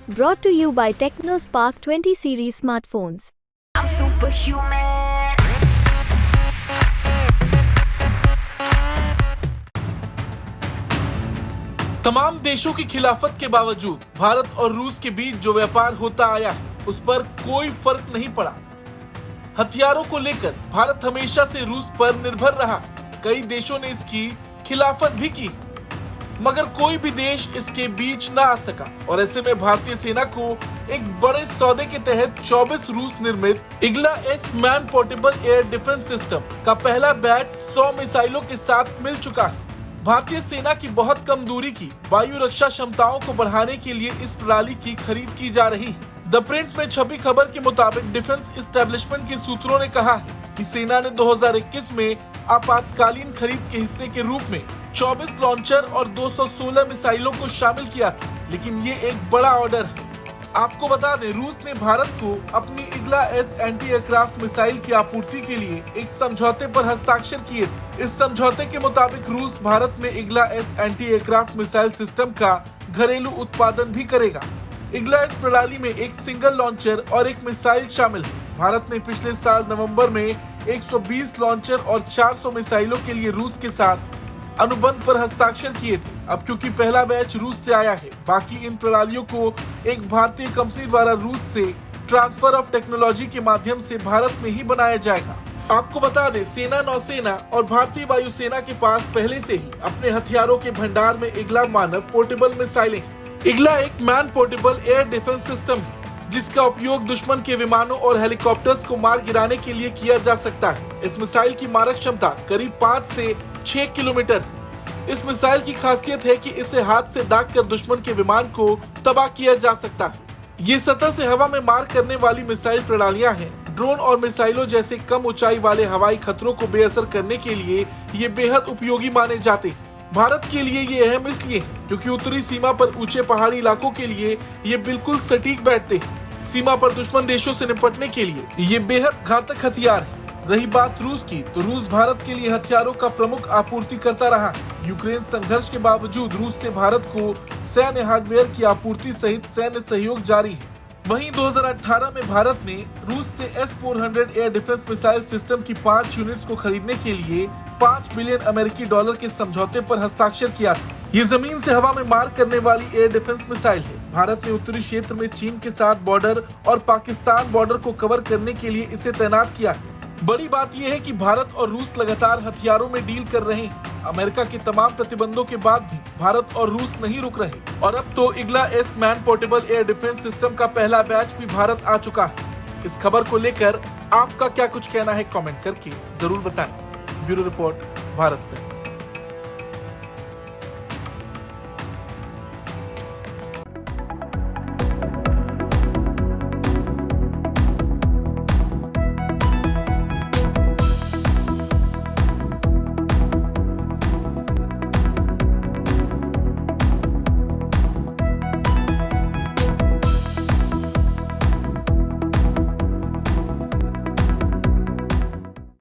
Brought to you by TechnoSpark 20 series smartphones. I'm superhuman. तमाम देशों की खिलाफत के बावजूद भारत और रूस के बीच जो व्यापार होता आया है उस पर कोई फर्क नहीं पड़ा। हथियारों को लेकर भारत हमेशा से रूस पर निर्भर रहा। कई देशों ने इसकी खिलाफत भी की, मगर कोई भी देश इसके बीच ना आ सका। और ऐसे में भारतीय सेना को एक बड़े सौदे के तहत 24 रूस निर्मित Igla S man portable air defence system का पहला बैच 100 मिसाइलों के साथ मिल चुका है। भारतीय सेना की बहुत कम दूरी की वायु रक्षा क्षमताओं को बढ़ाने के लिए इस प्रणाली की खरीद की जा रही है। द प्रिंट में छपी खबर के मुताबिक डिफेंस इस्टेब्लिशमेंट के सूत्रों ने कहा है कि सेना ने 2021 में आपातकालीन खरीद के हिस्से के रूप में 24 लॉन्चर और 216 मिसाइलों को शामिल किया था, लेकिन ये एक बड़ा ऑर्डर है। आपको बता दें, रूस ने भारत को अपनी Igla S anti aircraft missile की आपूर्ति के लिए एक समझौते पर हस्ताक्षर किए थे। इस समझौते के मुताबिक रूस भारत में Igla S anti aircraft missile system का घरेलू उत्पादन भी करेगा। इग्ला एस प्रणाली में एक सिंगल लॉन्चर और एक मिसाइल शामिल है। भारत ने पिछले साल नवंबर में 120 लॉन्चर और 400 मिसाइलों के लिए रूस के साथ अनुबंध पर हस्ताक्षर किए थे। अब क्योंकि पहला बैच रूस से आया है, बाकी इन प्रणालियों को एक भारतीय कंपनी द्वारा रूस से ट्रांसफर ऑफ टेक्नोलॉजी के माध्यम से भारत में ही बनाया जाएगा। आपको बता दें, सेना, नौसेना और भारतीय वायुसेना के पास पहले से ही अपने हथियारों के भंडार में इग्ला मानव पोर्टेबल मिसाइलें हैं। इग्ला एक man portable air defence system है, जिसका उपयोग दुश्मन के विमानों और हेलीकॉप्टर्स को मार गिराने के लिए किया जा सकता है। इस मिसाइल की मारक क्षमता करीब 5 से 6 किलोमीटर है। इस मिसाइल की खासियत है कि इसे हाथ से दागकर दुश्मन के विमान को तबाह किया जा सकता है। ये सतह से हवा में मार करने वाली मिसाइल प्रणालियां हैं। ड्रोन और मिसाइलों जैसे कम ऊंचाई वाले हवाई खतरों को बेअसर करने के लिए ये बेहद उपयोगी माने जाते हैं। भारत के लिए ये अहम इसलिए है क्योंकि उत्तरी सीमा पर ऊंचे पहाड़ी इलाकों के लिए ये बिल्कुल सटीक बैठते हैं। सीमा पर दुश्मन देशों से निपटने के लिए ये बेहद घातक हथियार है। रही बात रूस की, तो रूस भारत के लिए हथियारों का प्रमुख आपूर्ति करता रहा। यूक्रेन संघर्ष के बावजूद रूस से भारत को सैन्य हार्डवेयर की आपूर्ति सहित सैन्य सहयोग जारी है। वहीं 2018 में भारत ने रूस से S-400 air defence missile system की 5 यूनिट्स को खरीदने के लिए $5 बिलियन अमेरिकी डॉलर के समझौते पर हस्ताक्षर किया था। ये जमीन से हवा में मार करने वाली एयर डिफेंस मिसाइल है। भारत ने उत्तरी क्षेत्र में चीन के साथ बॉर्डर और पाकिस्तान बॉर्डर को कवर करने के लिए इसे तैनात किया है। बड़ी बात यह है कि भारत और रूस लगातार हथियारों में डील कर रहे हैं। अमेरिका के तमाम प्रतिबंधों के बाद भी भारत और रूस नहीं रुक रहे और अब तो Igla S man portable air defence system का पहला बैच भी भारत आ चुका है। इस खबर को लेकर आपका क्या कुछ कहना है, कमेंट करके जरूर बताएं। ब्यूरो रिपोर्ट, भारत तक।